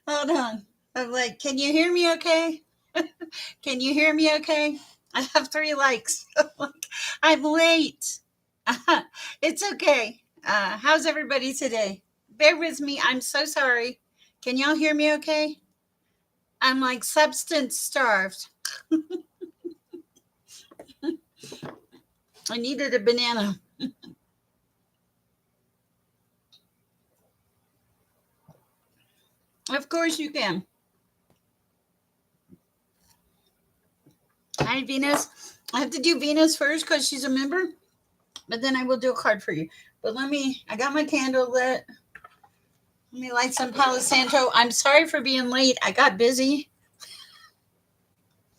Hold on. I'm like, can you hear me okay? Can you hear me okay? I have 3 likes. I'm late. It's okay. How's everybody today? Bear with me. I'm so sorry. Can y'all hear me okay? I'm like substance starved. I needed a banana. Of course you can. Hi, Venus. I have to do Venus first because she's a member, but then I will do a card for you. But I got my candle lit. Let me light some Palo Santo. I'm sorry for being late. I got busy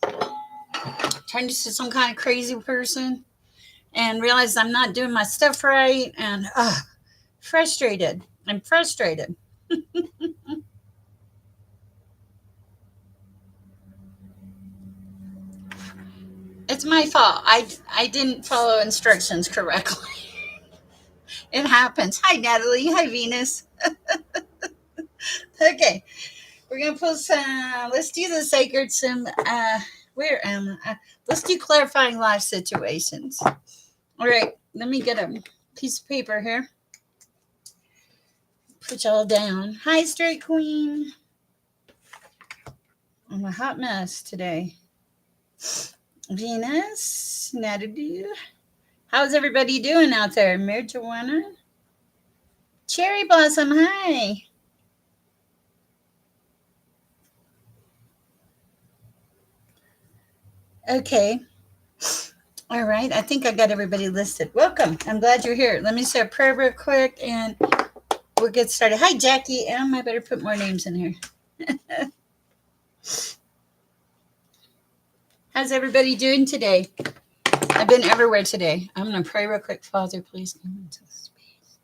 trying to see some kind of crazy person and realized I'm not doing my stuff right and frustrated. I'm frustrated. It's my fault. I didn't follow instructions correctly. It happens. Hi Natalie. Hi Venus. Okay, we're gonna put some. Let's do the sacred sim. Where am I? Let's do clarifying life situations. All right. Let me get a piece of paper here. Put y'all down. Hi, Straight Queen. I'm a hot mess today. Venus, Natalie. How's everybody doing out there? Marijuana? Cherry Blossom, hi. Okay. All right. I think I got everybody listed. Welcome. I'm glad you're here. Let me say a prayer real quick and we'll get started. Hi, Jackie M. I better put more names in here. How's everybody doing today? I've been everywhere today. I'm going to pray real quick. Father, please come into this space.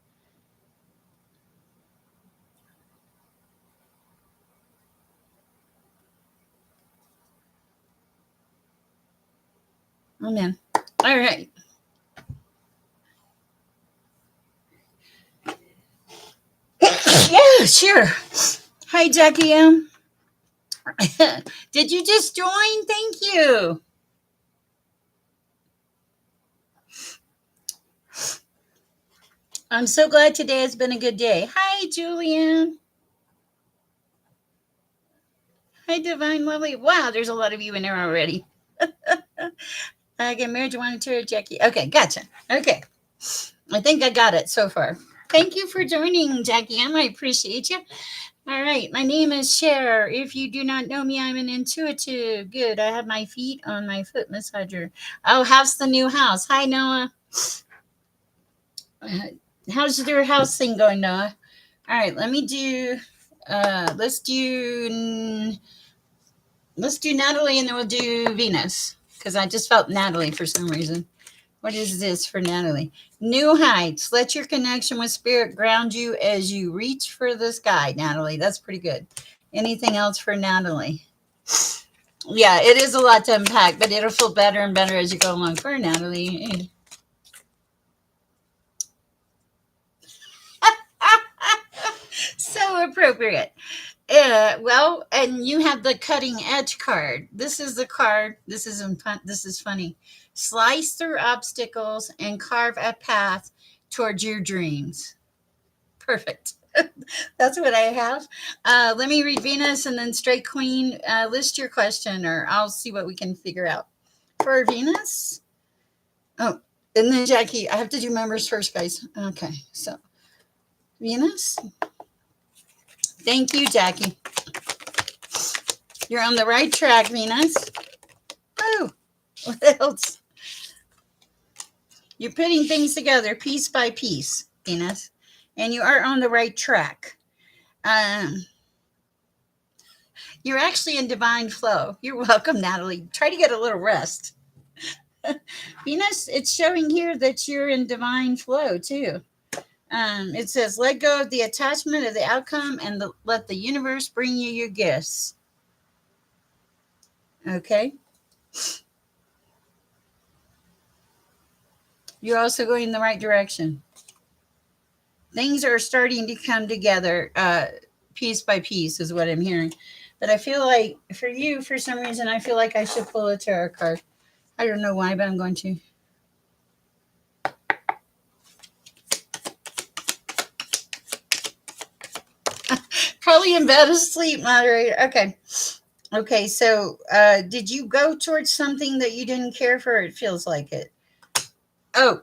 Amen. All right. Yeah, sure. Hi, Jackie M. Did you just join? Thank you. I'm so glad today has been a good day. Hi, Julian. Hi, Divine Lovely. Wow, there's a lot of you in there already. I get marijuana to Jackie. Okay, gotcha. Okay. I think I got it so far. Thank you for joining, Jackie M. I appreciate you. All right. My name is Sher. If you do not know me, I'm an intuitive. Good. I have my feet on my foot massager. Oh, how's the new house? Hi, Noah. Uh, how's your house thing going, Noah? All right. Let's do Natalie and then we'll do Venus because I just felt Natalie for some reason. What is this for Natalie? New heights. Let your connection with spirit ground you as you reach for the sky, Natalie. That's pretty good. Anything else for Natalie? Yeah, it is a lot to unpack, but it'll feel better and better as you go along. For Natalie. So appropriate. Well, and you have the cutting edge card. This is the card. This is funny. Slice through obstacles and carve a path towards your dreams. Perfect. That's what I have. Let me read Venus and then Straight Queen. List your question, or I'll see what we can figure out. For Venus. Oh, and then Jackie. I have to do members first, guys. Okay, so Venus. Thank you, Jackie. You're on the right track, Venus. Oh, what else? You're putting things together piece by piece, Venus, and you are on the right track. Um, you're actually in divine flow. You're welcome, Natalie. Try to get a little rest. Venus, it's showing here that you're in divine flow too. It says, let go of the attachment of the outcome and let the universe bring you your gifts. Okay. You're also going in the right direction. Things are starting to come together. piece by piece, is what I'm hearing. But I feel like for you, for some reason, I feel like I should pull a tarot card. I don't know why, but I'm going to. Probably in bed asleep, moderator. Okay. Okay, so did you go towards something that you didn't care for? It feels like it. Oh,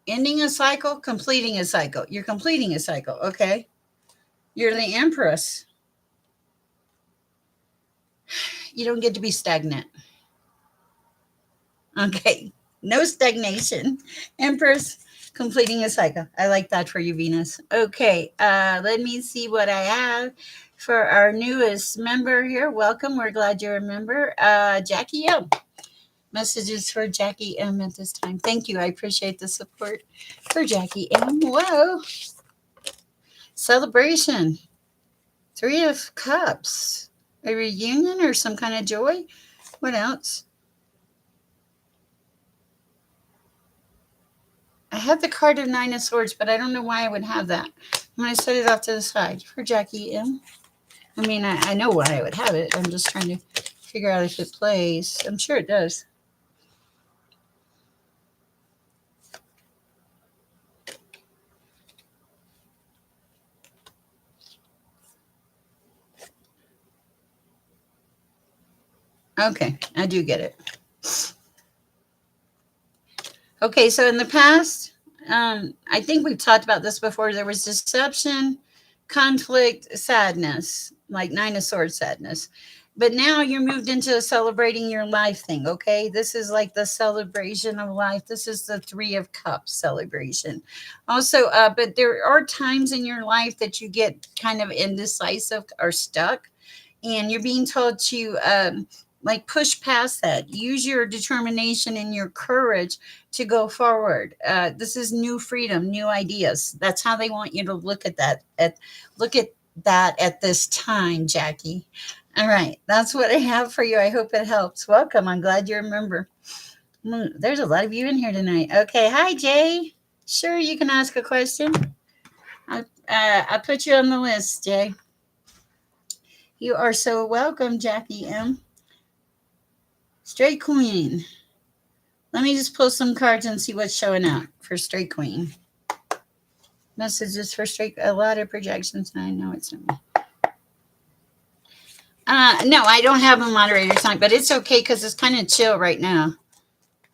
ending a cycle, completing a cycle. You're completing a cycle. Okay. You're the Empress. You don't get to be stagnant. Okay. No stagnation. Empress, completing a cycle. I like that for you, Venus. Okay. Let me see what I have for our newest member here. Welcome. We're glad you're a member. Jackie M. Messages for Jackie M at this time. Thank you. I appreciate the support for Jackie M. Whoa. Celebration. 3 of Cups. A reunion or some kind of joy? What else? I have the card of 9 of Swords, but I don't know why I would have that. I'm going to set it off to the side for Jackie M. I mean, I know why I would have it. I'm just trying to figure out if it plays. I'm sure it does. Okay, I do get it. Okay, so in the past, I think we've talked about this before. There was deception, conflict, sadness, like 9 of Swords sadness. But now you're moved into celebrating your life thing, okay? This is like the celebration of life. This is the 3 of Cups celebration. Also, but there are times in your life that you get kind of indecisive or stuck, and you're being told to like push past that. Use your determination and your courage to go forward. This is new freedom, new ideas. That's how they want you to look at that. Look at that at this time, Jackie. All right, that's what I have for you. I hope it helps. Welcome. I'm glad you remember. There's a lot of you in here tonight. Okay, hi Jay. Sure, you can ask a question. I put you on the list, Jay. You are so welcome, Jackie M. Straight Queen. Let me just pull some cards and see what's showing up for Straight Queen. Messages for Straight. A lot of projections, and I know it's not me. No, I don't have a moderator tonight, but it's okay because it's kind of chill right now.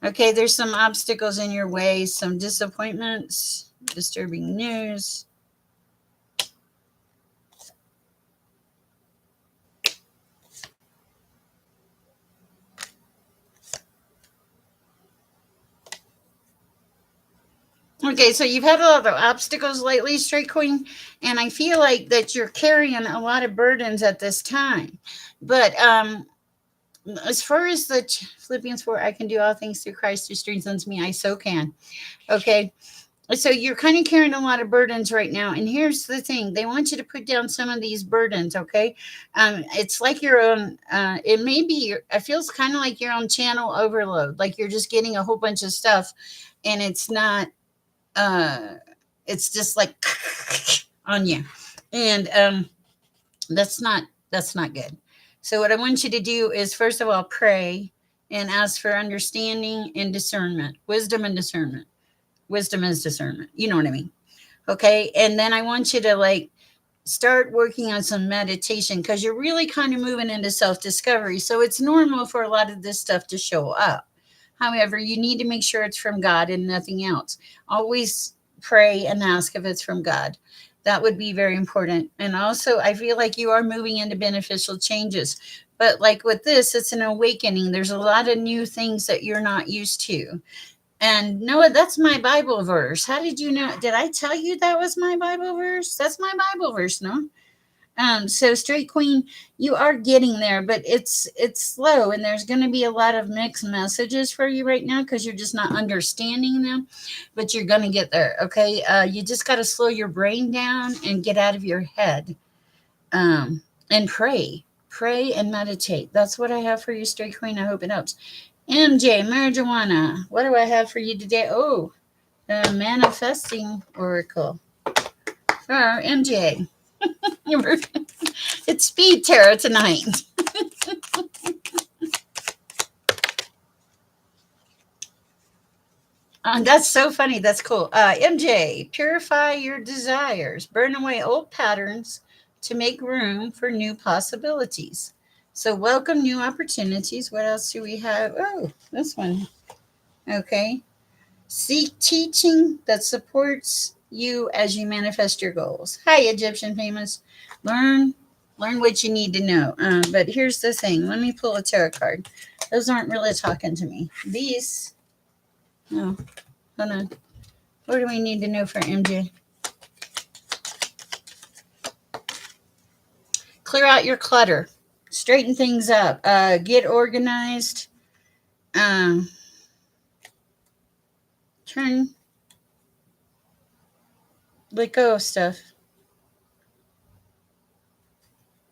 Okay, there's some obstacles in your way, some disappointments, disturbing news. Okay, so you've had a lot of obstacles lately, Straight Queen, and I feel like that you're carrying a lot of burdens at this time. But as far as the Philippians 4, I can do all things through Christ who strengthens me, I so can. Okay, so you're kind of carrying a lot of burdens right now, and here's the thing: they want you to put down some of these burdens. Okay, it's like you're on. It may be. It feels kind of like you're on channel overload, like you're just getting a whole bunch of stuff, and it's not. It's just like on you, and that's not good. So what I want you to do is first of all pray and ask for understanding and discernment, wisdom and discernment. Wisdom is discernment, you know what I mean? Okay, and then I want you to like start working on some meditation because you're really kind of moving into self-discovery, so it's normal for a lot of this stuff to show up. However, you need to make sure it's from God and nothing else. Always pray and ask if it's from God. That would be very important. And also, I feel like you are moving into beneficial changes. But like with this, it's an awakening. There's a lot of new things that you're not used to. And Noah, that's my Bible verse. How did you know? Did I tell you that was my Bible verse? That's my Bible verse, no? So Straight Queen, you are getting there, but it's slow, and there's going to be a lot of mixed messages for you right now because you're just not understanding them. But you're going to get there, okay? You just got to slow your brain down and get out of your head, and pray and meditate. That's what I have for you, Straight Queen. I hope it helps. MJ, marijuana. What do I have for you today? Oh, the manifesting oracle for MJ. It's speed tarot tonight. That's so funny. That's cool. MJ, purify your desires, burn away old patterns to make room for new possibilities. So, welcome new opportunities. What else do we have? Oh, this one. Okay. Seek teaching that supports you as you manifest your goals. Hi, Egyptian famous. Learn, learn what you need to know. But here's the thing. Let me pull a tarot card. Those aren't really talking to me. These. No, hold on. What do we need to know for MJ? Clear out your clutter. Straighten things up. Get organized. Um, turn. Let go of stuff.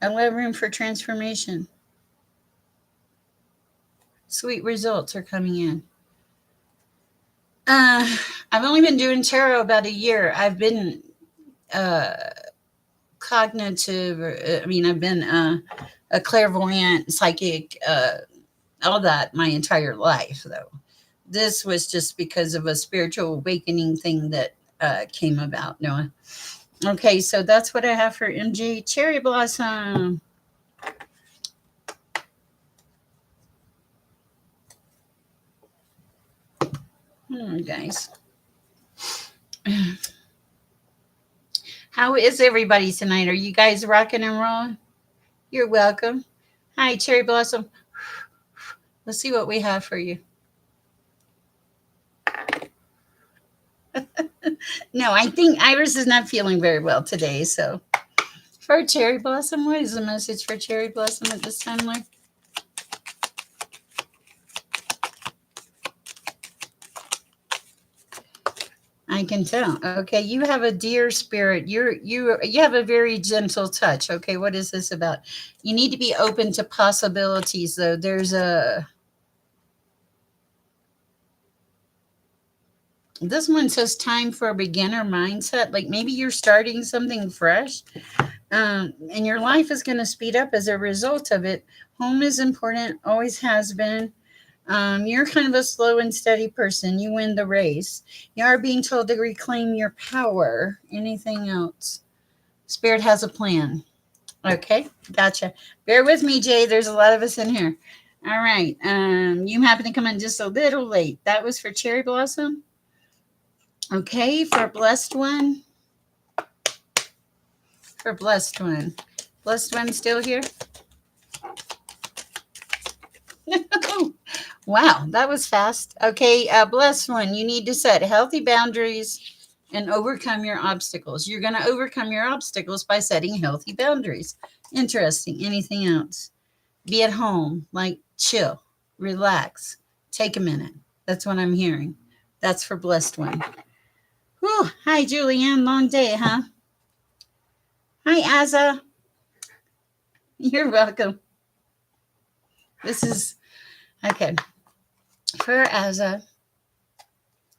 Allow room for transformation. Sweet results are coming in. Uh, I've only been doing tarot about a year. I've been uh, cognitive. I mean, I've been a clairvoyant, psychic, all that my entire life, though. This was just because of a spiritual awakening thing that came about, Noah. Okay, so that's what I have for MJ Cherry Blossom. Guys. How is everybody tonight? Are you guys rocking and rolling? You're welcome. Hi, Cherry Blossom. Let's see what we have for you. No, I think Iris is not feeling very well today. So, for Cherry Blossom, what is the message for Cherry Blossom at this time, Lord? I can tell. Okay, you have a dear spirit. You have a very gentle touch. Okay, what is this about? You need to be open to possibilities, though. There's a this one says time for a beginner mindset. Like maybe you're starting something fresh, and your life is going to speed up as a result of it. Home is important, always has been. You're kind of a slow and steady person. You win the race. You are being told to reclaim your power. Anything else? Spirit has a plan. Okay, gotcha. Bear with me, Jay. There's a lot of us in here. All right. You happen to come in just a little late. That was for Cherry Blossom. Okay, for Blessed One. For Blessed One. Blessed One still here? Wow, that was fast. Okay, Blessed One, you need to set healthy boundaries and overcome your obstacles. You're going to overcome your obstacles by setting healthy boundaries. Interesting. Anything else? Be at home, like chill, relax, take a minute. That's what I'm hearing. That's for Blessed One. Whew. Hi, Julianne. Long day, huh? Hi, Azza. You're welcome. This is okay. For Azza.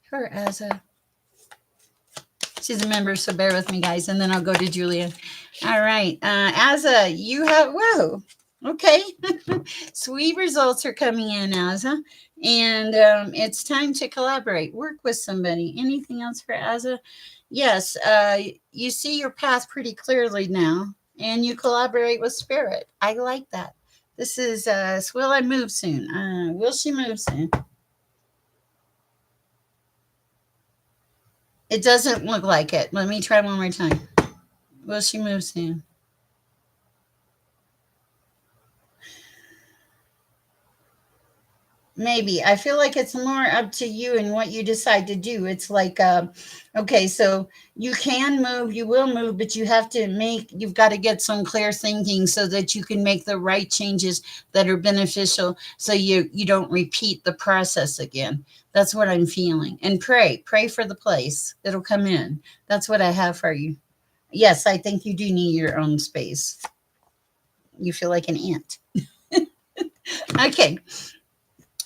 For Azza. She's a member, so bear with me, guys, and then I'll go to Julia. All right. Azza, you have, whoa. Okay. Sweet results are coming in, Azza. And it's time to collaborate, work with somebody. Anything else for Azza? Yes. You see your path pretty clearly now, and you collaborate with spirit. I like that. This is, will I move soon? Will she move soon? It doesn't look like it. Let me try one more time. Will she move soon? Maybe. I feel like it's more up to you and what you decide to do. It's like, okay, so you can move, you will move, but you've got to get some clear thinking so that you can make the right changes that are beneficial so you don't repeat the process again. That's what I'm feeling. And pray for the place. It'll come in. That's what I have for you. Yes, I think you do need your own space. You feel like an ant. Okay.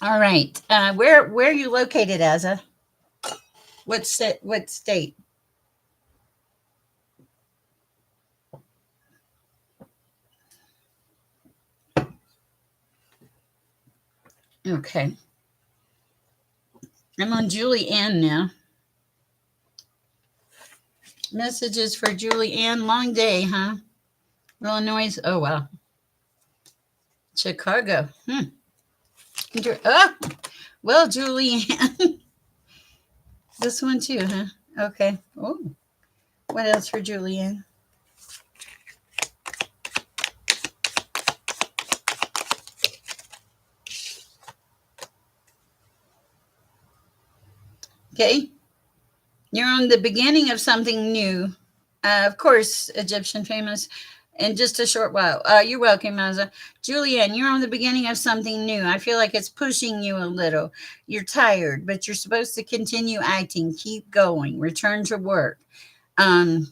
All right. Where are you located, Asa? What state? What state? Okay. I'm on Julie Ann now. Messages for Julie Ann. Long day, huh? Illinois. Oh, wow. Chicago. Oh, well, Julie Ann. This one too, huh? Okay. Oh, what else for Julie Ann? Okay. You're on the beginning of something new. Of course, Egyptian famous. In just a short while. You're welcome, Maza. Julianne, you're on the beginning of something new. I feel like it's pushing you a little. You're tired, but you're supposed to continue acting. Keep going. Return to work. Um,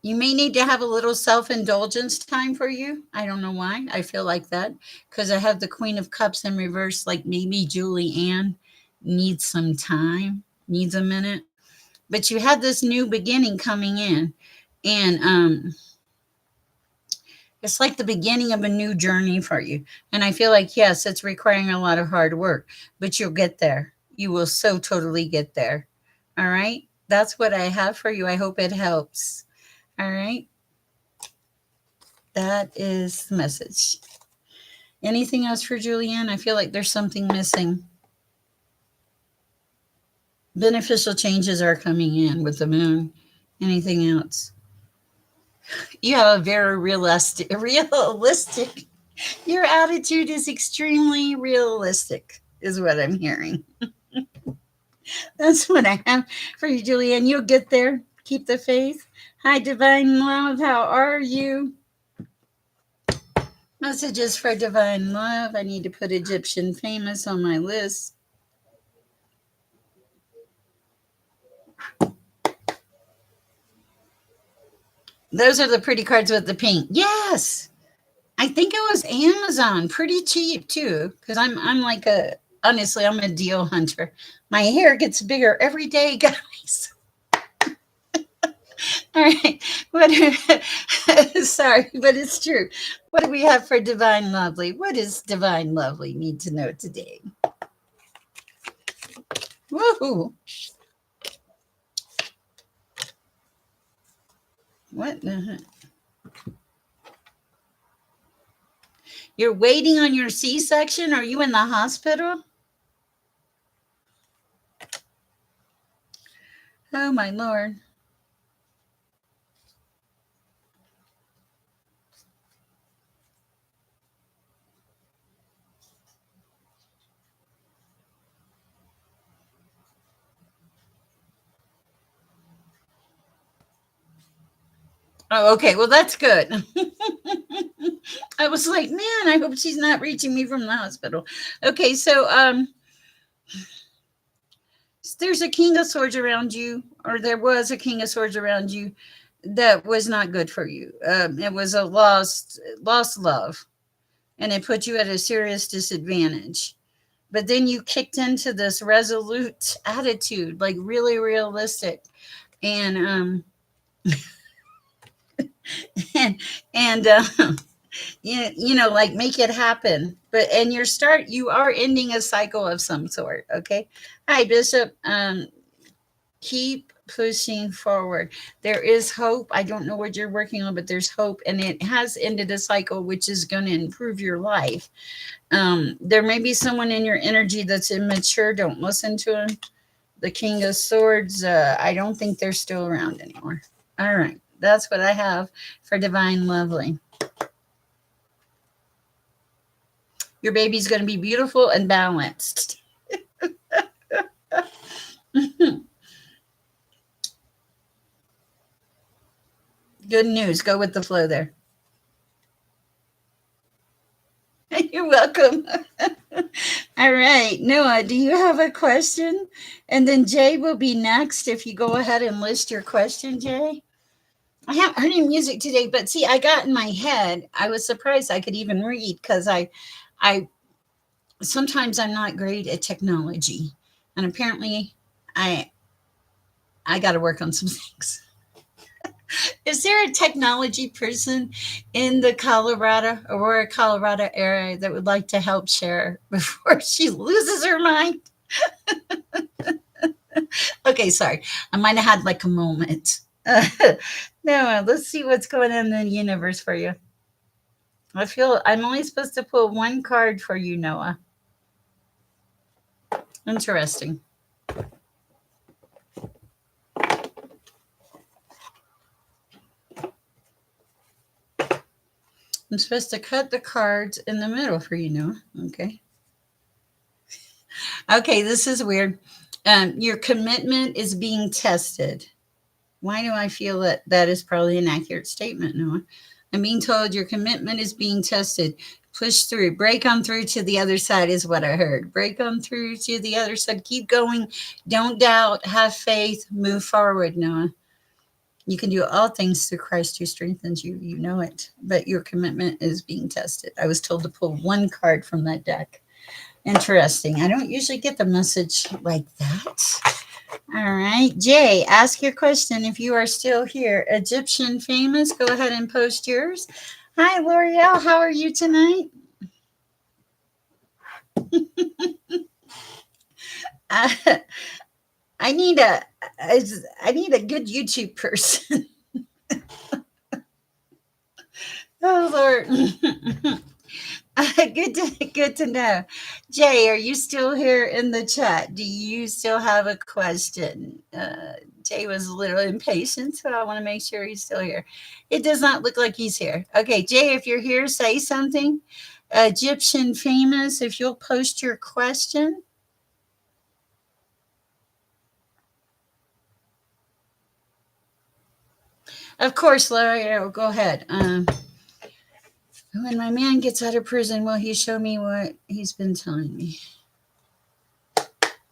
you may need to have a little self indulgence time for you. I don't know why. I feel like that because I have the Queen of Cups in reverse. Like maybe Julie Ann needs some time, needs a minute. But you had this new beginning coming in, and it's like the beginning of a new journey for you. And I feel like, yes, it's requiring a lot of hard work, but you'll get there. You will so totally get there. All right. That's what I have for you. I hope it helps. All right. That is the message. Anything else for Julianne? I feel like there's something missing. Beneficial changes are coming in with the moon. Anything else? You have a very realistic. Your attitude is extremely realistic, is what I'm hearing. That's what I have for you, Julianne. You'll get there. Keep the faith. Hi, Divine Love. How are you? Messages for Divine Love. I need to put Egyptian famous on my list. Those are the pretty cards with the pink. Yes. I think it was Amazon. Pretty cheap too. Because I'm like a honestly, I'm a deal hunter. My hair gets bigger every day, guys. All right. What? Sorry, but it's true. What do we have for Divine Lovely? What does Divine Lovely need to know today? Woohoo! What? You're waiting on your C-section? Are you in the hospital? Oh my Lord. Oh, okay. Well, that's good. I was like, man, I hope she's not reaching me from the hospital. Okay, so there's a king of swords around you, or there was a king of swords around you that was not good for you. It was a lost love, and it put you at a serious disadvantage. But then you kicked into this resolute attitude, like really realistic, and and and you know, like make it happen. But and you are ending a cycle of some sort. Okay, hi Bishop. Keep pushing forward. There is hope. I don't know what you're working on, but there's hope, and it has ended a cycle which is going to improve your life. There may be someone in your energy that's immature. Don't listen to him. The King of Swords, I don't think they're still around anymore. All right. That's what I have for Divine Lovely. Your baby's going to be beautiful and balanced. Good news. Go with the flow there. You're welcome. All right. Noah, do you have a question? And then Jay will be next if you go ahead and list your question, Jay. I haven't heard any music today, but see, I got in my head. I was surprised I could even read because I sometimes I'm not great at technology, and apparently I I got to work on some things. Is there a technology person in the Colorado, Aurora, Colorado area that would like to help Cher before she loses her mind? Okay, sorry. I might have had like a moment. No, let's see what's going on in the universe for you. I feel I'm only supposed to pull one card for you, Noah. Interesting. I'm supposed to cut the cards in the middle for you, Noah. Okay. Okay, this is weird. Your commitment is being tested. Why do I feel that that is probably an accurate statement, Noah? I'm being told your commitment is being tested. Push through, break on through to the other side, is what I heard. Break on through to the other side. Keep going. Don't doubt. Have faith. Move forward, Noah. You can do all things through Christ who strengthens you. You know it. But your commitment is being tested. I was told to pull one card from that deck. Interesting. I don't usually get the message like that. All right, Jay, ask your question if you are still here. Egyptian famous, go ahead and post yours. Hi, L'Oreal, how are you tonight? Uh, I need a, I need a good YouTube person. Oh Lord. Good to know. Jay, are you still here in the chat? Do you still have a question? Jay was a little impatient, so I want to make sure he's still here. It does not look like he's here. Okay, Jay, if you're here, say something. Egyptian famous, if you'll post your question. Of course, Larry, go ahead. When my man gets out of prison, will he show me what he's been telling me?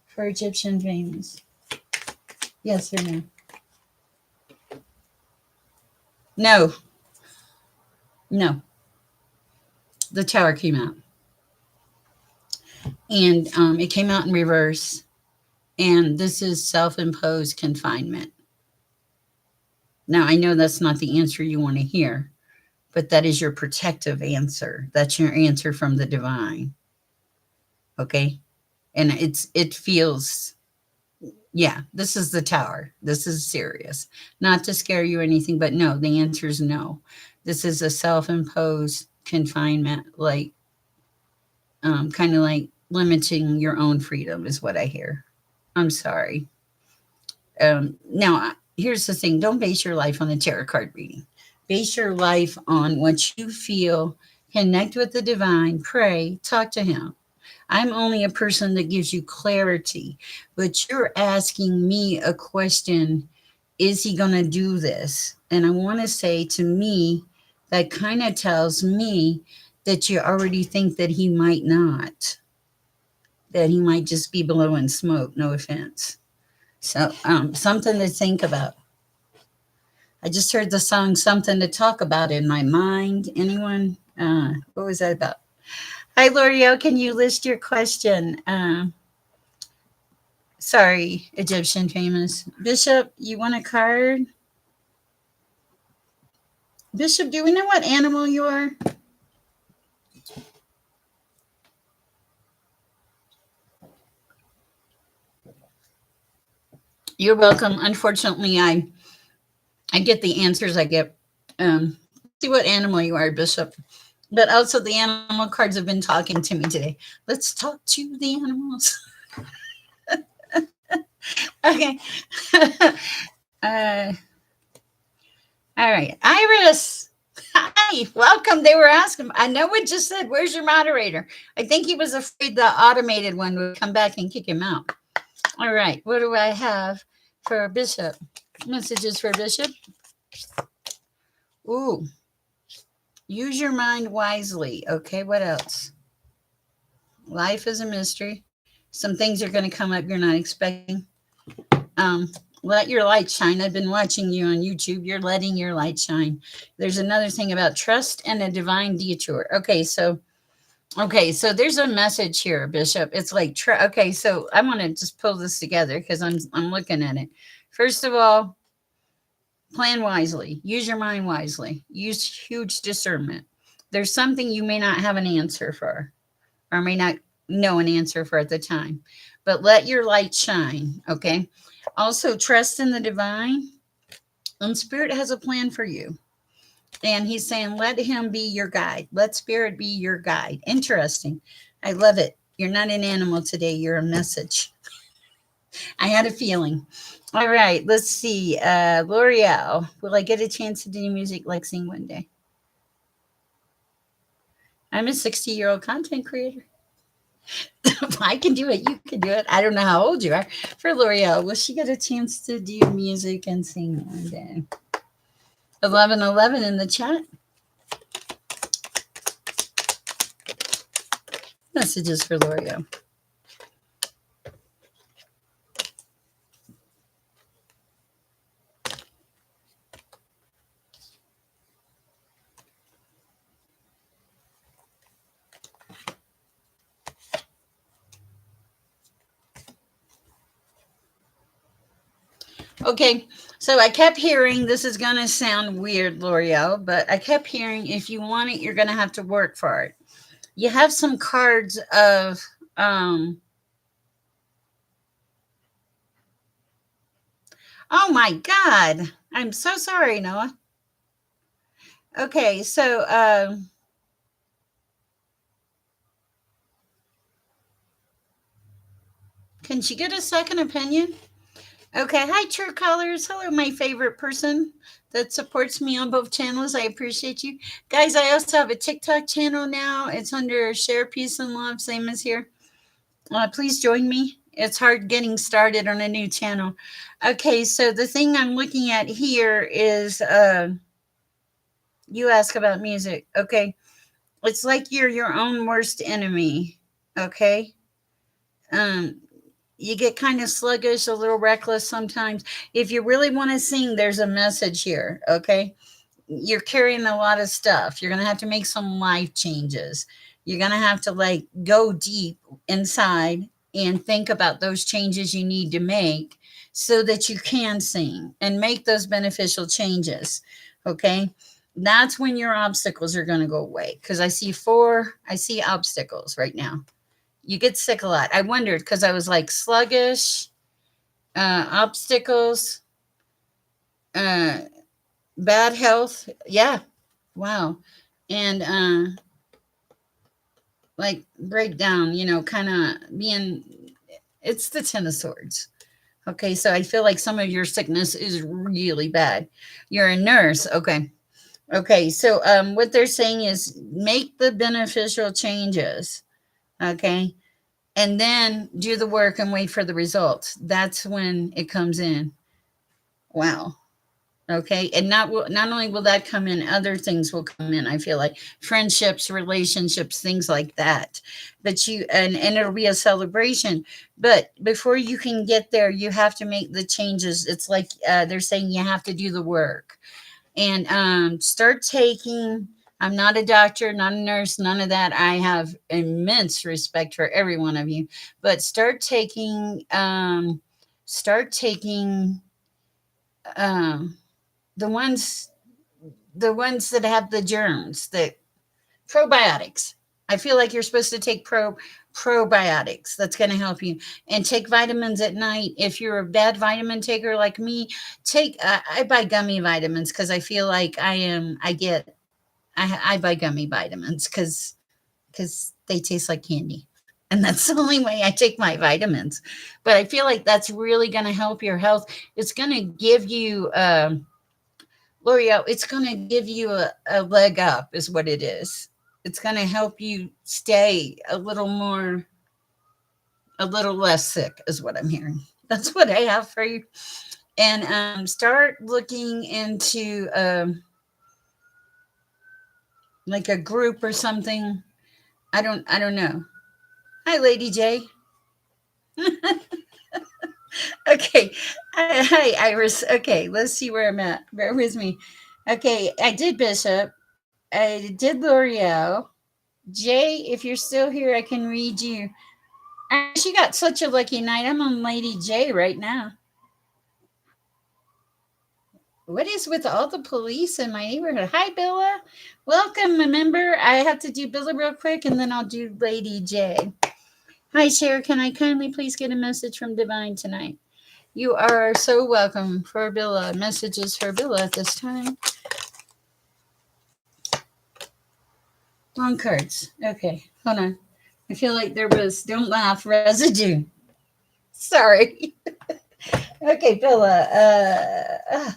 For Egyptian famous. Yes or no? No. No. The tower came out. And it came out in reverse. And this is self imposed confinement. Now, I know that's not the answer you want to hear, but that is your protective answer. That's your answer from the divine. Okay? And it feels, yeah, this is the tower. This is serious. Not to scare you or anything, but no, the answer is no. This is a self imposed confinement, like kind of like limiting your own freedom, is what I hear. I'm sorry. Now, here's the thing, don't base your life on a tarot card reading. Base your life on what you feel, connect with the divine, pray, talk to him. I'm only a person that gives you clarity, but you're asking me a question, is he going to do this? And I want to say, to me, that kind of tells me that you already think that he might not, that he might just be blowing smoke, no offense. So something to think about. I just heard the song Something to Talk About in my mind. Anyone? What was that about? Hi, L'Oreal. Can you list your question? Sorry, Egyptian famous. Bishop, you want a card? Bishop, do we know what animal you are? You're welcome. Unfortunately, I get the answers I get. See what animal you are, Bishop. But also the animal cards have been talking to me today. Let's talk to the animals. Okay. uh, all right. Iris. Hi. Welcome. They were asking. I know it just said, where's your moderator? I think he was afraid the automated one would come back and kick him out. All right. What do I have for Bishop? Messages for Bishop. Ooh. Use your mind wisely. Okay. What else? Life is a mystery. Some things are going to come up you're not expecting. Let your light shine. I've been watching you on YouTube. You're letting your light shine. There's another thing about trust and a divine detour. Okay, so there's a message here, Bishop. It's like okay, so I want to just pull this together because I'm looking at it. First of all, Plan wisely. Use your mind wisely. Use huge discernment. There's something you may not have an answer for, or may not know an answer for at the time, but let your light shine. Okay. Also, trust in the divine, and Spirit has a plan for you. And He's saying, let Him be your guide. Let Spirit be your guide. Interesting. I love it. You're not an animal today, you're a message. I had a feeling. All right, let's see. L'Oreal, will I get a chance to do music like sing one day? I'm a 60-year-old content creator. If I can do it, you can do it. I don't know how old you are. For L'Oreal, will she get a chance to do music and sing one day? 1111 in the chat. Messages for L'Oreal. Okay, so I kept hearing, this is going to sound weird, L'Oreal, but I kept hearing, if you want it, you're going to have to work for it. You have some cards of, oh my God, I'm so sorry, Noah. Okay, so, can she get a second opinion? Okay, hi, True Colors. Hello, my favorite person that supports me on both channels. I appreciate you. Guys, I also have a TikTok channel now. It's under Share Peace and Love, same as here. Please join me. It's hard getting started on a new channel. Okay, so the thing I'm looking at here is you ask about music. Okay, it's like you're your own worst enemy. Okay, um, you get kind of sluggish, a little reckless sometimes. If you really want to sing, there's a message here. Okay, you're carrying a lot of stuff. You're going to have to make some life changes. You're going to have to like go deep inside and think about those changes you need to make so that you can sing and make those beneficial changes. Okay. That's when your obstacles are going to go away. Because I see obstacles right now. You get sick a lot. I wondered because I was like sluggish, obstacles, uh, bad health. Yeah, wow. And like breakdown, kind of being, it's the 10 of swords. Okay, so I feel like some of your sickness is really bad. You're a nurse. Okay. Okay, so what they're saying is make the beneficial changes. Okay. And then do the work and wait for the results. That's when it comes in. Wow. Okay, and not only will that come in, other things will come in. I feel like friendships, relationships, things like that. But and it'll be a celebration. But before you can get there, you have to make the changes. It's like they're saying you have to do the work and start taking. I'm not a doctor, not a nurse, none of that. I have immense respect for every one of you, but start taking. Um, the ones that have the germs, the probiotics. I feel like you're supposed to take probiotics. That's going to help you. And take vitamins at night. If you're a bad vitamin taker like me, I buy gummy vitamins because I feel like I buy gummy vitamins because they taste like candy. And that's the only way I take my vitamins. But I feel like that's really going to help your health. It's going to give you L'Oreal, it's going to give you a leg up, is what it is. It's going to help you stay a little less sick, is what I'm hearing. That's what I have for you. And start looking into like a group or something. I don't know. Hi, Lady J. Okay. Hi, Iris. Okay, let's see where I'm at. Bear with me. Okay, I did Bishop. I did L'Oreal. Jay, if you're still here, I can read you. She got such a lucky night. I'm on Lady J right now. What is with all the police in my neighborhood? Hi, Billa. Welcome. Remember, I have to do Billa real quick and then I'll do Lady J. Hi, Sher. Can I kindly please get a message from Divine tonight? You are so welcome for Billa. Messages for Billa at this time. Long cards. Okay, hold on. I feel like there was, don't laugh, residue. Sorry. Okay, Billa.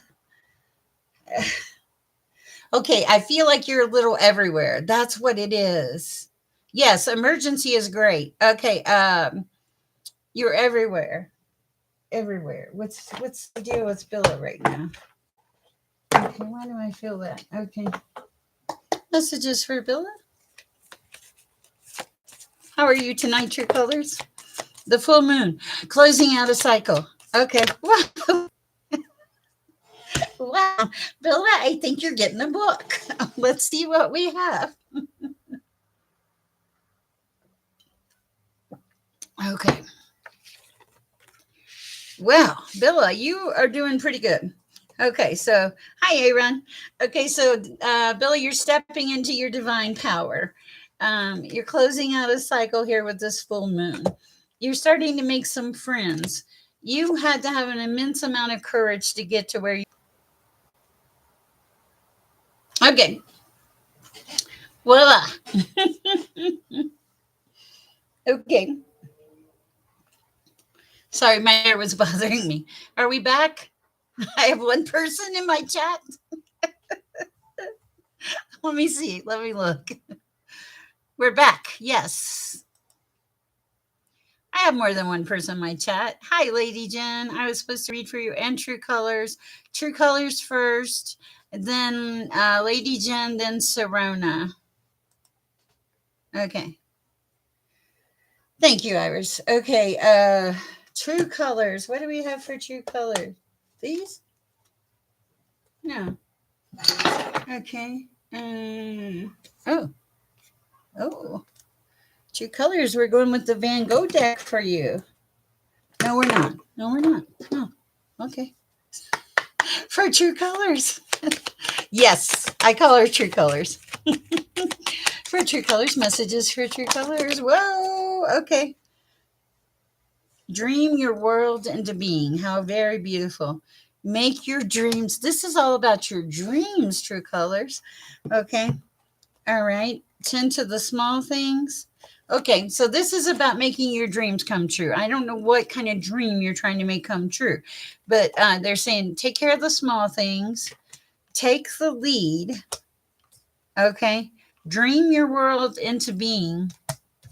Okay, I feel like you're a little everywhere. That's what it is. Yes, emergency is great. Okay, you're everywhere. Everywhere. What's the deal with Billa right now? Okay, why do I feel that? Okay. Messages for Billa. How are you tonight, True Colors? The full moon, closing out a cycle. Okay. Wow. Wow. Billa, I think you're getting a book. Let's see what we have. Okay. Well, Billa, you are doing pretty good. Okay, so hi, Aaron. Okay, so Billa, you're stepping into your divine power. You're closing out a cycle here with this full moon. You're starting to make some friends. You had to have an immense amount of courage to get to where you. Okay, voila. Okay. Sorry, my hair was bothering me. Are we back? I have one person in my chat. Let me see. Let me look. We're back. Yes. I have more than one person in my chat. Hi, Lady Jen. I was supposed to read for you and True Colors. True Colors first, then Lady Jen, then Serona. Okay. Thank you, Iris. Okay. True Colors. What do we have for True Colors? These? No. Okay. Oh. Oh. True Colors. We're going with the Van Gogh deck for you. No, we're not. No, we're not. No. Okay. For True Colors. Yes, I call her True Colors. For True Colors, messages for True Colors. Whoa. Okay. Dream your world into being. How very beautiful. Make your dreams. This is all about your dreams, True Colors. Okay. All right. Tend to the small things. Okay, so this is about making your dreams come true. I don't know what kind of dream you're trying to make come true, but they're saying take care of the small things, take the lead. Okay, dream your world into being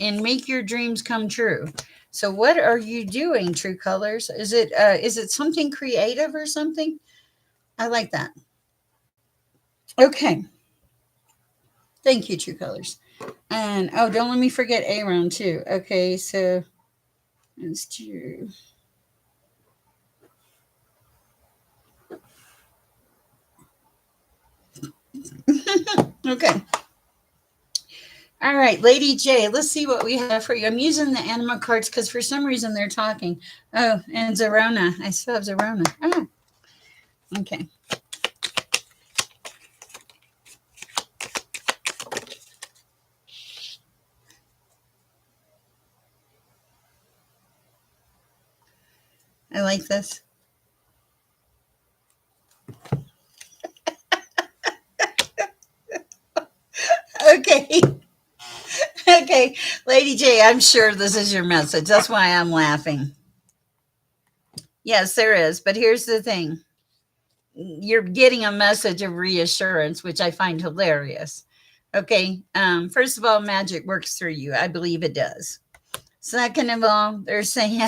and make your dreams come true. So, what are you doing, True Colors? Is it something creative or something? I like that. Okay, thank you, True Colors. And oh, don't let me forget Aaron too. Okay, so it's true. Okay. All right, Lady J, let's see what we have for you. I'm using the animal cards because for some reason they're talking. Oh, and Zorona. I still have Zorona. Oh, okay. I like this. Okay. Okay. Lady J, I'm sure this is your message. That's why I'm laughing. Yes, there is. But here's the thing, you're getting a message of reassurance, which I find hilarious. Okay. First of all, magic works through you. I believe it does. Second of all, they're saying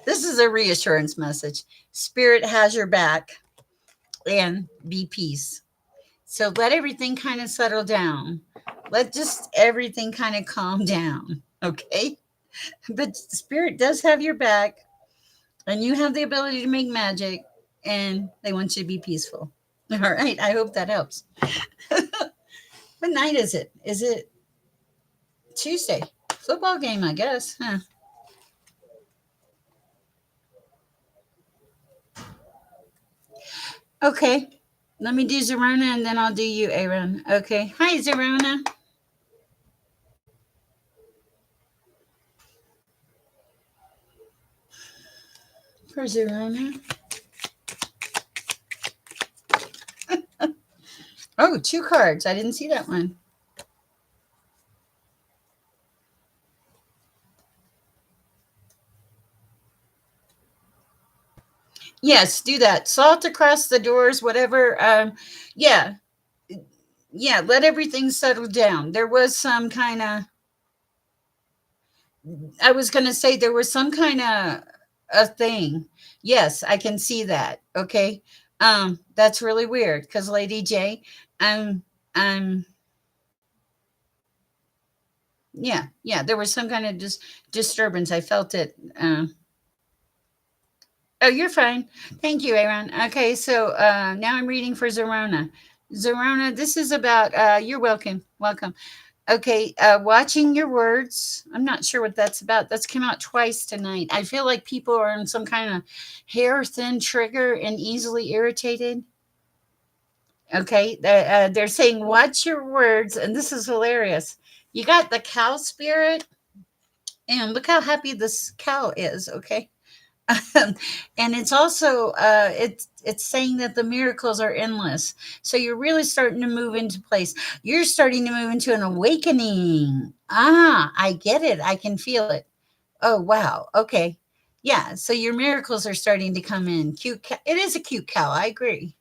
this is a reassurance message. Spirit has your back and be peace. So let everything kind of settle down. Let just everything kind of calm down. Okay. But Spirit does have your back and you have the ability to make magic and they want you to be peaceful. All right. I hope that helps. What night is it? Is it Tuesday? Football game, I guess. Huh? Okay. Let me do Zerona and then I'll do you, Aaron. Okay. Hi, Zerona. For Zerona. Oh, two cards. I didn't see that one. Yes, do that. Salt across the doors, whatever. Yeah, yeah. Let everything settle down. There was some kind of. I was going to say there was some kind of a thing. Yes, I can see that. Okay. That's really weird because Lady J, I'm, I'm, yeah. There was some kind of disturbance. I felt it. Oh, you're fine. Thank you, Aaron. Okay, so now I'm reading for Zorona. Zorona, this is about, you're welcome. Welcome. Okay, watching your words. I'm not sure what that's about. That's come out twice tonight. I feel like people are on some kind of hair thin trigger and easily irritated. Okay, they're saying, watch your words. And this is hilarious. You got the cow spirit, and look how happy this cow is. Okay. And it's also it's saying that the miracles are endless, so you're really starting to move into place. You're starting to move into an awakening. I get it. I can feel it. Oh, wow. Okay. Yeah, so your miracles are starting to come in. It is a cute cow. I agree.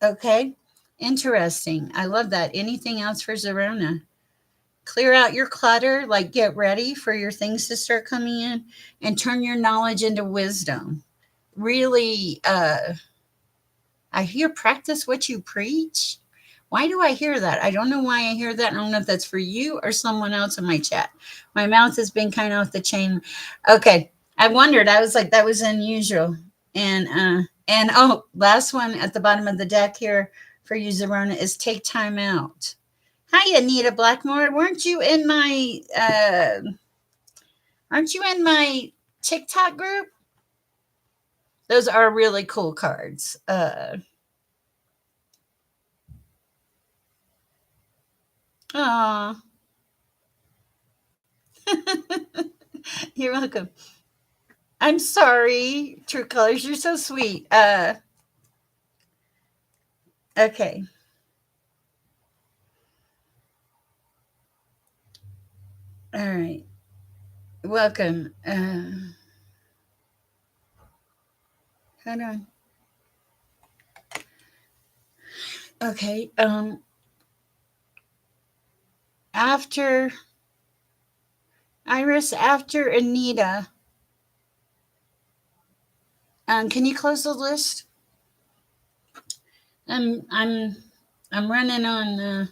Okay. Interesting. I love that. Anything else for Zerona? Clear out your clutter, like get ready for your things to start coming in, and turn your knowledge into wisdom. Really, I hear practice what you preach. Why do I hear that? I don't know why I hear that. I don't know if that's for you or someone else in my chat. My mouth has been kind of off the chain. Okay. I wondered. I was like, that was unusual. And oh, last one at the bottom of the deck here for you, Zerona, is take time out. Hi, Anita Blackmore. Aren't you in my TikTok group? Those are really cool cards. Aw. You're welcome. I'm sorry, True Colors. You're so sweet. Okay. All right. Welcome. Hold on. Okay. After Iris, after Anita, can you close the list? I'm I'm I'm running on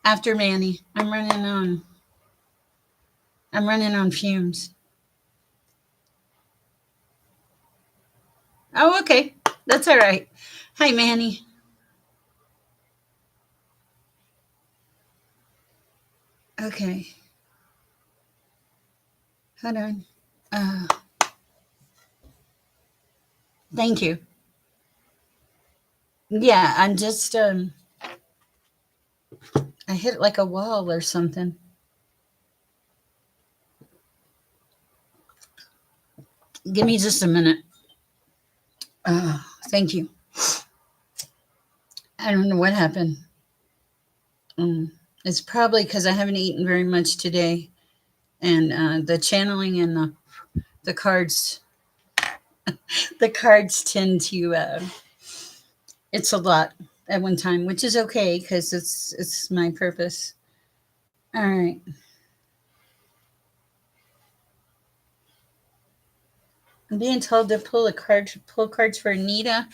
after Manny. I'm running on fumes. Oh, okay. That's all right. Hi, Manny. Okay. Hold on. Uh, thank you. Yeah, I'm just I hit like a wall or something. Give me just a minute. Thank you. I don't know what happened. Mm. It's probably because I haven't eaten very much today, and the channeling and the cards, the cards tend to. It's a lot at one time, which is okay because it's my purpose. All right. I'm being told to pull cards for Anita,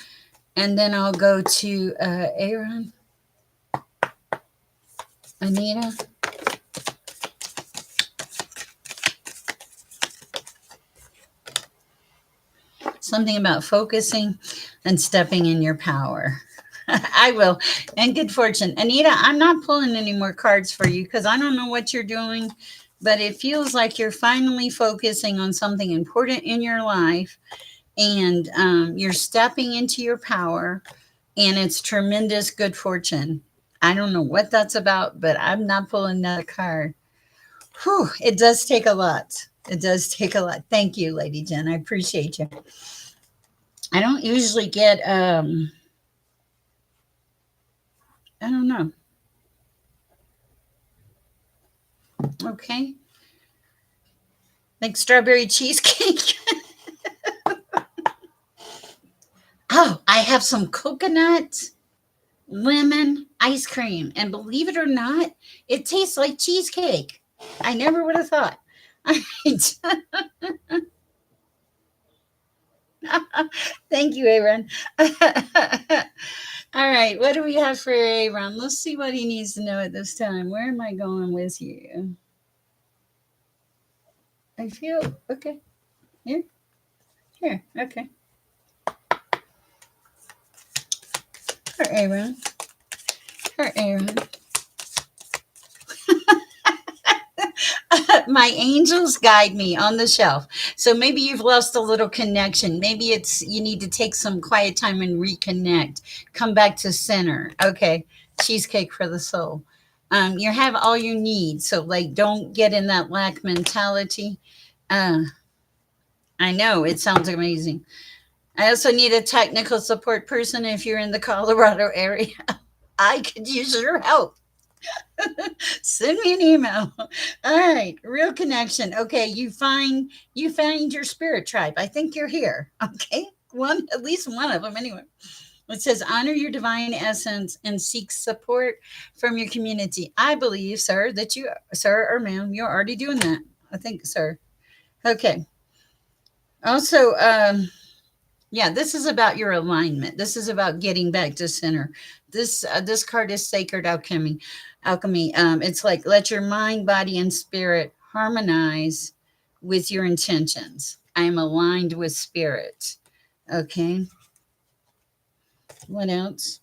and then I'll go to Aaron. Anita. Something about focusing and stepping in your power. I will. And good fortune. Anita, I'm not pulling any more cards for you because I don't know what you're doing, but it feels like you're finally focusing on something important in your life. and you're stepping into your power, and it's tremendous good fortune. I don't know what that's about, but I'm not pulling another card. Whew, it does take a lot. It does take a lot. Thank you, Lady Jen. I appreciate you. I don't usually get I don't know. Okay. Like strawberry cheesecake. Oh, I have some coconut lemon ice cream. And believe it or not, it tastes like cheesecake. I never would have thought. All right. Thank you, Aaron. All right. What do we have for Aaron? Let's see what he needs to know at this time. Where am I going with you? I feel okay. Here. Here. Okay. For Aaron. For Aaron. My angels guide me on the shelf. So maybe you've lost a little connection. Maybe it's you need to take some quiet time and reconnect. Come back to center. Okay. Cheesecake for the soul. You have all you need. So like don't get in that lack mentality. Uh, I know it sounds amazing. I also need a technical support person if you're in the Colorado area. I could use your help. Send me an email. All right, real connection. Okay, you find your spirit tribe. I think you're here. Okay, one at least one of them anyway. It says honor your divine essence and seek support from your community. I believe, sir, that you, sir or ma'am, you're already doing that. I think, sir. Okay. Also, yeah, this is about your alignment. This is about getting back to center. This card is sacred alchemy. Alchemy. It's like let your mind, body, and spirit harmonize with your intentions. I am aligned with spirit. Okay. What else?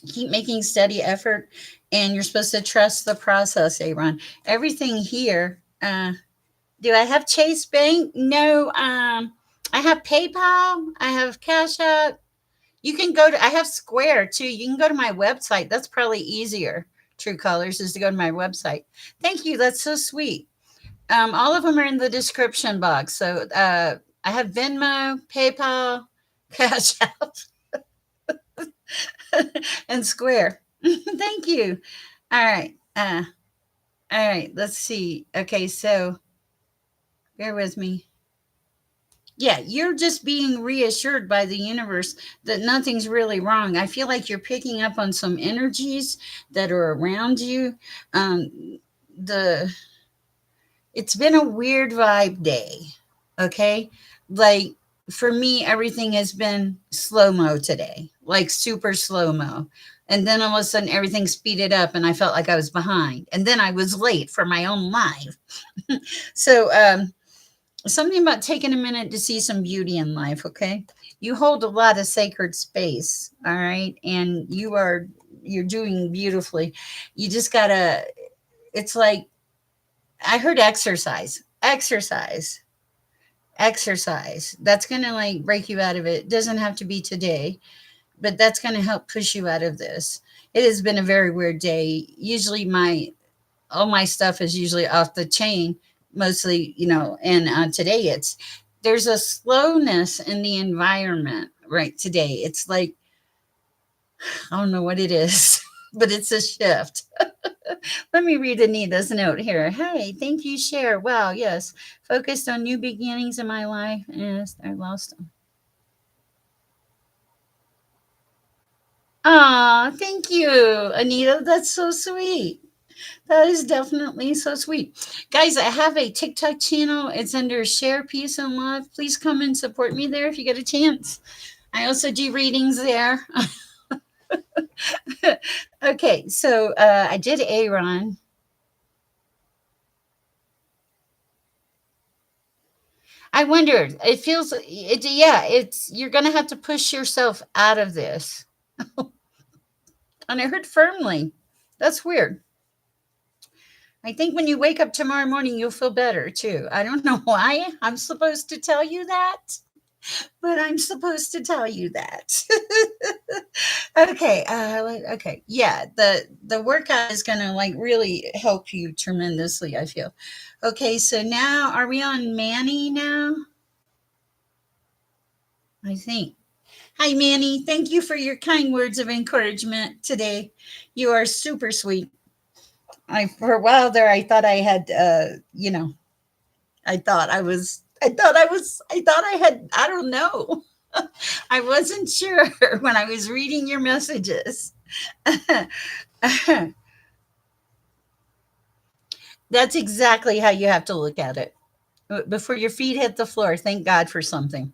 Keep making steady effort, and you're supposed to trust the process, Aaron. Everything here. Do I have Chase Bank? No. I have PayPal. I have Cash App. You can go to, I have Square too. You can go to my website. That's probably easier. True Colors is to go to my website. Thank you. That's so sweet. All of them are in the description box. So I have Venmo, PayPal, Cash App, and Square. Thank you. All right. All right. Let's see. Okay. So bear with me. Yeah, you're just being reassured by the universe that nothing's really wrong. I feel like you're picking up on some energies that are around you. The It's been a weird vibe day. Okay, like for me, everything has been slow mo today, like super slow mo. And then all of a sudden, everything speeded up, and I felt like I was behind. And then I was late for my own live. So, something about taking a minute to see some beauty in life. Okay, you hold a lot of sacred space, all right, and you're doing beautifully. You just gotta, it's like I heard exercise. That's gonna like break you out of it. Doesn't have to be today, but that's gonna help push you out of this. It has been a very weird day. Usually my all my stuff is usually off the chain, mostly, and today there's a slowness in the environment right today. It's like, I don't know what it is, but it's a shift. Let me read Anita's note here. Hey, thank you, Sher. Wow, yes. Focused on new beginnings in my life. Yes, I lost them. Aw, thank you, Anita. That's so sweet. That is definitely so sweet. Guys, I have a TikTok channel. It's under Share Peace and Love. Please come and support me there if you get a chance. I also do readings there. Okay, so I did Aaron. I wondered. It feels it. Yeah, it's you're gonna have to push yourself out of this. And I heard firmly. That's weird. I think when you wake up tomorrow morning, you'll feel better too. I don't know why I'm supposed to tell you that. but I'm supposed to tell you that. Okay, okay, yeah. The workout is gonna like really help you tremendously. I feel. Okay, so now are we on Manny now? I think. Hi, Manny. Thank you for your kind words of encouragement today. You are super sweet. I for a while there, I thought I had, I thought I had, I don't know. I wasn't sure when I was reading your messages. That's exactly how you have to look at it. Before your feet hit the floor, thank God for something.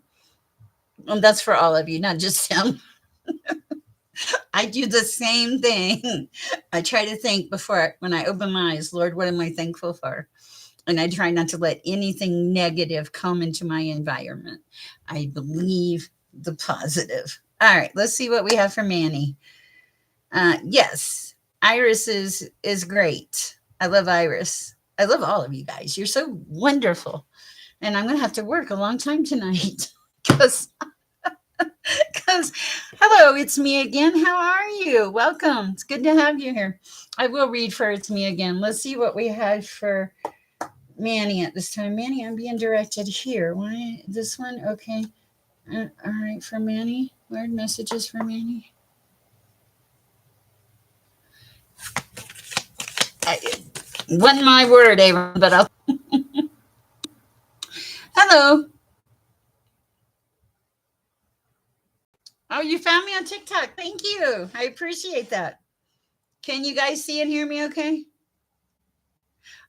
And that's for all of you, not just him. I do the same thing. I try to think before when I open my eyes, Lord, what am I thankful for? And I try not to let anything negative come into my environment. I believe the positive. All right, let's see what we have for Manny. Yes, Iris is great. I love Iris. I love all of you guys. You're so wonderful. And I'm gonna have to work a long time tonight because because hello, it's me again. How are you? Welcome. It's good to have you here. I will read for It's Me Again. Let's see what we have for Manny at this time. Manny, I'm being directed here. Why this one? Okay. All right, for Manny. Word messages for Manny. I, Wasn't my word, Aaron, but I'll. Hello. Oh, you found me on TikTok. Thank you. I appreciate that. Can you guys see and hear me okay?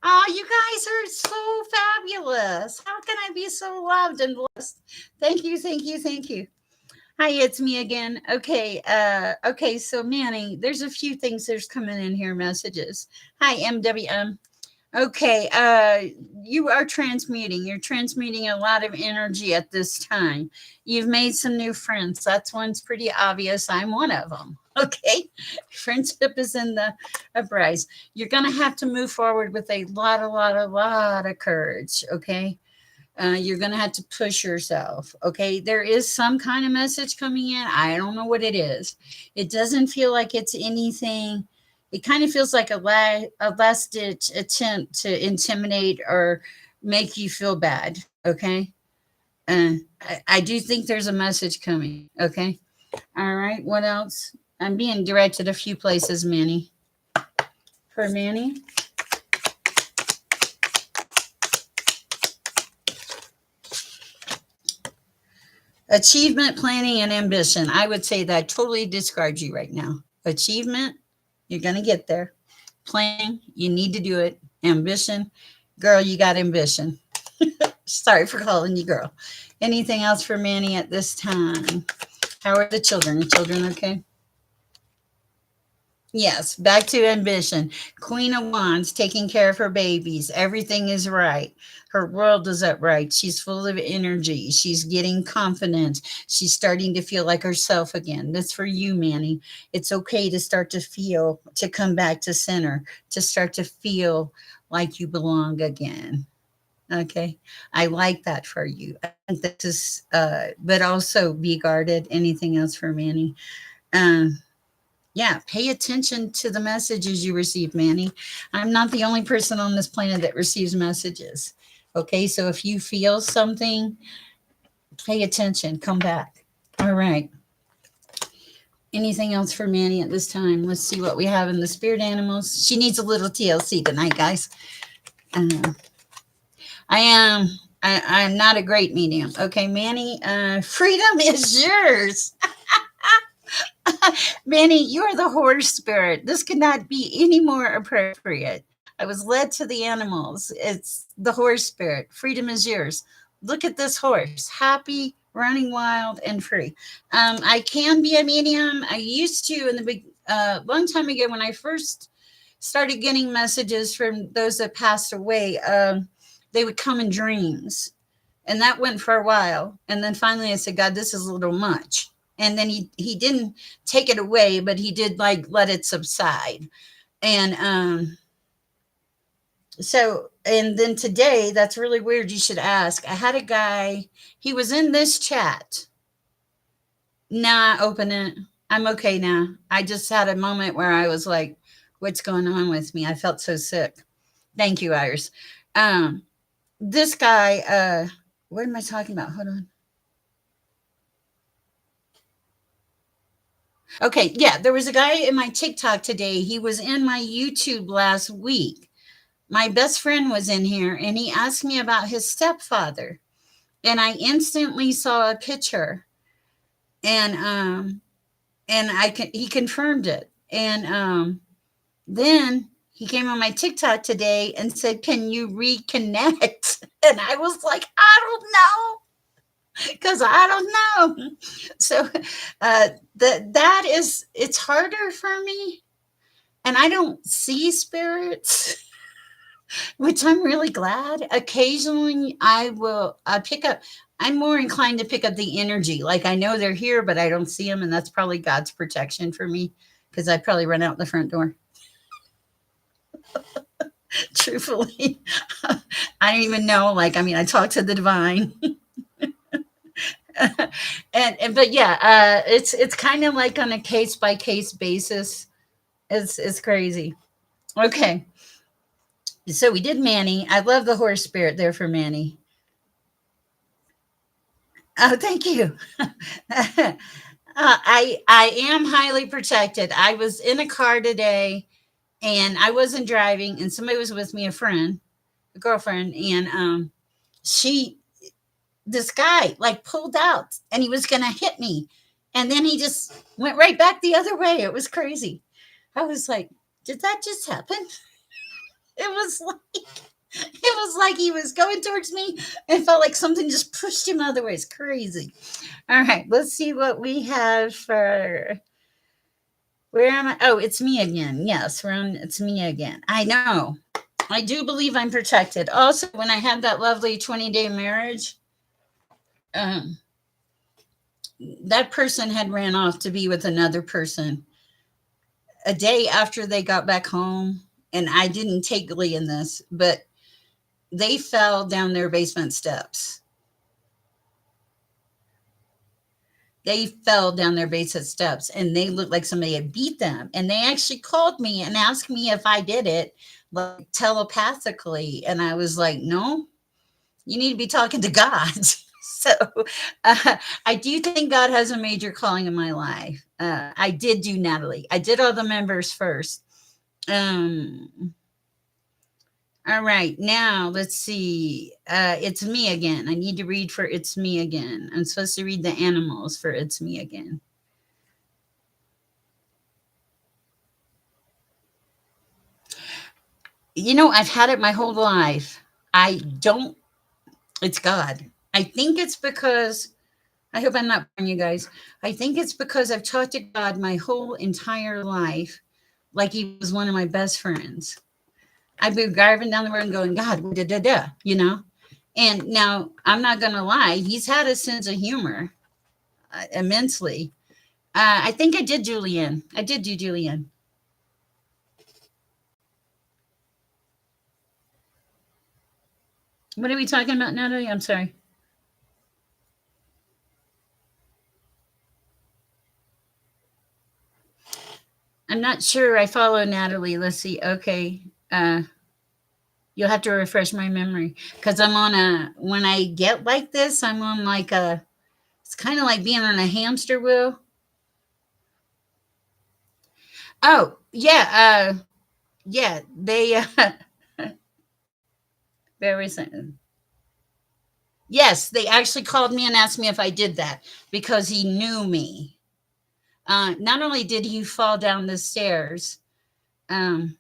Oh, you guys are so fabulous. How can I be so loved and blessed? Thank you, thank you, thank you. Hi, it's me again. Okay, okay, so Manny, there's a few things that's coming in here, messages. Hi, MWM. Okay, you are transmuting. You're transmuting a lot of energy at this time. You've made some new friends. That's one's pretty obvious. I'm one of them. Okay, friendship is in the uprise. You're gonna have to move forward with a lot of courage. Okay, you're going to have to push yourself. Okay. There is some kind of message coming in. I don't know what it is. It doesn't feel like it's anything. It kind of feels like a last ditch attempt to intimidate or make you feel bad. Okay. I do think there's a message coming. Okay. All right. What else? I'm being directed a few places, Manny. For Manny. Achievement, planning, and ambition. I would say that totally describes you right now. Achievement, you're going to get there. Planning, you need to do it. Ambition, girl, you got ambition. Sorry for calling you girl. Anything else for Manny at this time? How are the children? The children okay? Yes, back to ambition. Queen of Wands taking care of her babies. Everything is right. Her world is upright. She's full of energy. She's getting confidence. She's starting to feel like herself again. That's for you, Manny. It's okay to start to feel, to come back to center, to start to feel like you belong again. Okay. I like that for you. I think this is, but also be guarded. Anything else for Manny? Um, yeah, pay attention to the messages you receive, Manny. I'm not the only person on this planet that receives messages. Okay, so if you feel something, pay attention, come back. All right. Anything else for Manny at this time? Let's see what we have in the spirit animals. She needs a little TLC tonight, guys. Uh, I am. I'm not a great medium. Okay, Manny. Freedom is yours. Manny, you are the horse spirit. This could not be any more appropriate. I was led to the animals. It's the horse spirit. Freedom is yours. Look at this horse, happy, running wild, and free. I can be a medium. I used to in the big, long time ago when I first started getting messages from those that passed away. They would come in dreams, and that went for a while. And then finally, I said, God, this is a little much. And then he didn't take it away, but he did like let it subside. And so And then today, that's really weird. You should ask. I had a guy, he was in this chat. Nah, open it. I'm okay now. I just had a moment where I was like, what's going on with me? I felt so sick. Thank you, Iris. Um, this guy, what am I talking about? Hold on. Okay, yeah, there was a guy in my TikTok today. He was in my YouTube last week. My best friend was in here and he asked me about his stepfather. And I instantly saw a picture and he confirmed it. And then he came on my TikTok today and said, "Can you reconnect?" And I was like, "I don't know." Because I don't know. So that is, it's harder for me. And I don't see spirits, which I'm really glad. Occasionally I pick up, I'm more inclined to pick up the energy. Like I know they're here, but I don't see them. And that's probably God's protection for me because I probably run out the front door. Truthfully, I don't even know. Like, I mean, I talk to the divine. And but yeah, it's kind of like on a case by case basis. It's crazy. Okay, so we did Manny. I love the horse spirit there for Manny. Oh, thank you. I am highly protected. I was in a car today, and I wasn't driving, and somebody was with me, a friend, a girlfriend, and she, this guy, like pulled out, and he was gonna hit me, and then he just went right back the other way. It was crazy. I was like, did that just happen? It was like it was like he was going towards me and felt like something just pushed him other ways. Crazy. All right, let's see what we have for. Where am I? Oh, it's me again. Yes, we're on. It's me again. I know. I do believe I'm protected. Also, when I had that lovely 20-day marriage, um, that person had ran off to be with another person a day after they got back home. And I didn't take glee in this, but they fell down their basement steps. They fell down their basement steps and they looked like somebody had beat them. And they actually called me and asked me if I did it, like telepathically. And I was like, no, you need to be talking to God. So I do think God has a major calling in my life. I did do Natalie. I did all the members first. Um, all right, now let's see. It's me again. I need to read for It's Me Again. I'm supposed to read the animals for It's Me Again. You know, I've had it my whole life. I don't, it's God. I think it's because, I hope I'm not boring you guys. I think it's because I've talked to God my whole entire life like he was one of my best friends. I've been driving down the road and going, God, da da da, you know? And now I'm not going to lie, he's had a sense of humor immensely. I think I did Julianne. I did do Julianne. What are we talking about, Natalie? I'm sorry. I'm not sure I follow Natalie. Let's see. Okay. You'll have to refresh my memory because I'm on a, when I get like this, I'm on like a, it's kind of like being on a hamster wheel. Oh, yeah. Yeah. They, very soon. Yes, they actually called me and asked me if I did that because he knew me. Not only did he fall down the stairs, um,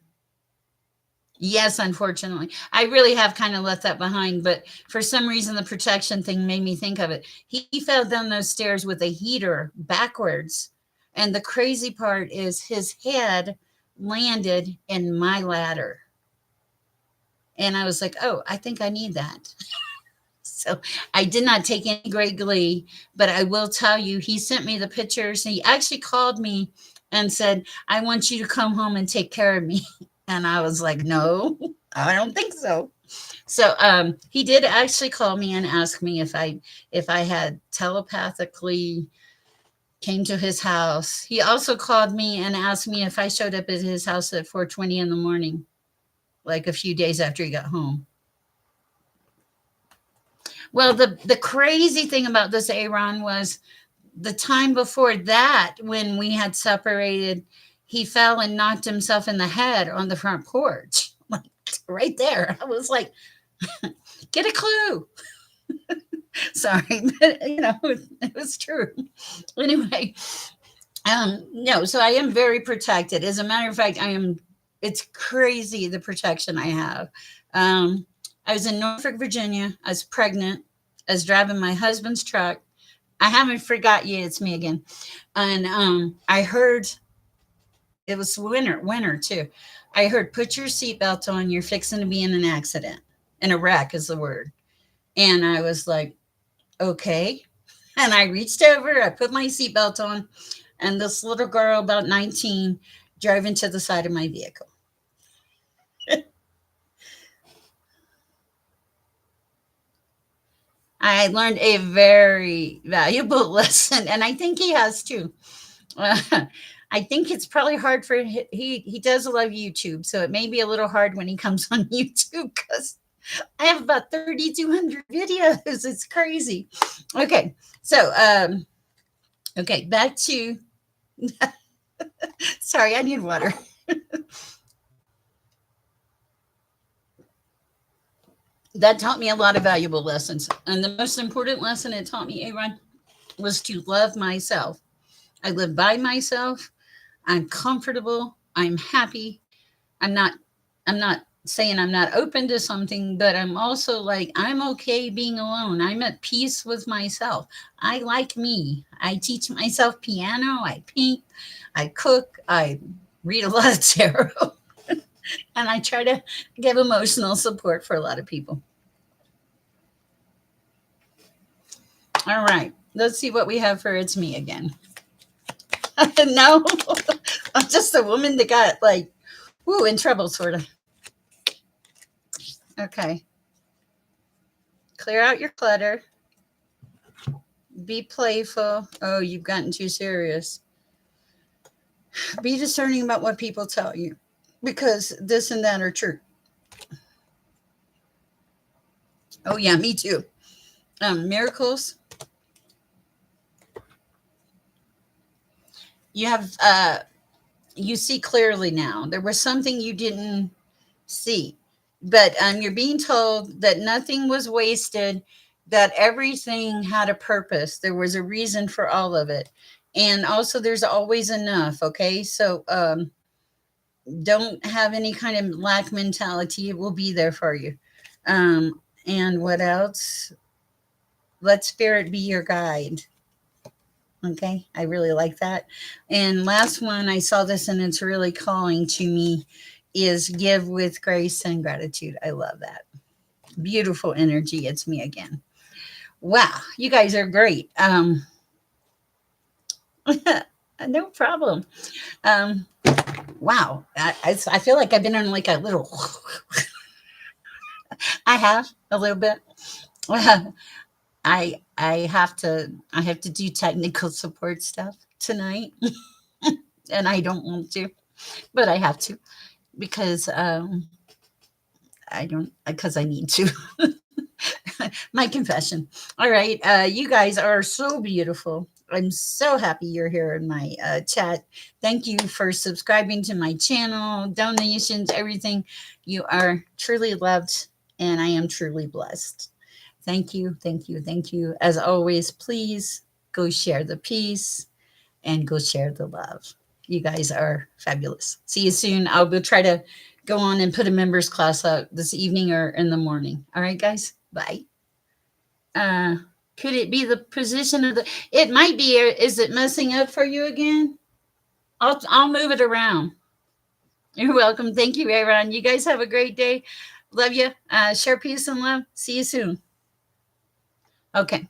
yes, unfortunately. I really have kind of left that behind, but for some reason, the protection thing made me think of it. He fell down those stairs with a heater backwards. And the crazy part is his head landed in my ladder. And I was like, oh, I think I need that. So I did not take any great glee, but I will tell you, he sent me the pictures. He actually called me and said, I want you to come home and take care of me. And I was like, no, I don't think so. So he did actually call me and ask me if I had telepathically came to his house. He also called me and asked me if I showed up at his house at 4:20 in the morning, like a few days after he got home. Well, the crazy thing about this, Aaron, was the time before that when we had separated, he fell and knocked himself in the head on the front porch, like right there. I was like, get a clue. Sorry, but it was true. Anyway, no, so I am very protected. As a matter of fact, I am. It's crazy the protection I have. Um, I was in Norfolk, Virginia. I was pregnant. I was driving my husband's truck. I haven't forgot you. It's me again. And I heard it was winter too. I heard put your seatbelt on. You're fixing to be in an accident. In a wreck is the word. And I was like, okay. And I reached over. I put my seatbelt on, and this little girl, about 19, drove into the side of my vehicle. I learned a very valuable lesson, and I think he has too. Uh, I think it's probably hard for he does love YouTube, so it may be a little hard when he comes on YouTube because I have about 3,200 videos. It's crazy. Okay, so okay, back to sorry, I need water. That taught me a lot of valuable lessons, and the most important lesson it taught me, Aaron, was to love myself. I live by myself. I'm comfortable. I'm happy. I'm not I'm not saying I'm not open to something, but I'm also like I'm okay being alone. I'm at peace with myself. I like me. I teach myself piano, I paint, I cook, I read a lot of tarot, and I try to give emotional support for a lot of people. All right. Let's see what we have for it's me again. No, I'm just a woman that got like woo in trouble sort of. Okay. Clear out your clutter. Be playful. Oh, you've gotten too serious. Be discerning about what people tell you because this and that are true. Oh, yeah, me too. Miracles. You have, you see clearly now. There was something you didn't see, but you're being told that nothing was wasted, that everything had a purpose. There was a reason for all of it. And also, there's always enough. Okay. So, don't have any kind of lack mentality. It will be there for you. And what else? Let spirit be your guide. Okay, I really like that. And last one, I saw this and it's really calling to me is give with grace and gratitude. I love that. Beautiful energy. It's me again. Wow, you guys are great. No problem. Um, wow, I feel like I've been on like a little. I have a little bit. I have to do technical support stuff tonight, and I don't want to, but I have to because I don't because I need to. My confession. All right, you guys are so beautiful. I'm so happy you're here in my chat. Thank you for subscribing to my channel, donations, everything. You are truly loved, and I am truly blessed. Thank you, thank you, thank you. As always, please go share the peace and go share the love. You guys are fabulous. See you soon. I will try to go on and put a members class out this evening or in the morning. All right, guys. Bye. Uh, could it be the position of the? It might be. Is it messing up for you again? I'll move it around. You're welcome. Thank you, Aaron. You guys have a great day. Love you. Share peace and love. See you soon. Okay.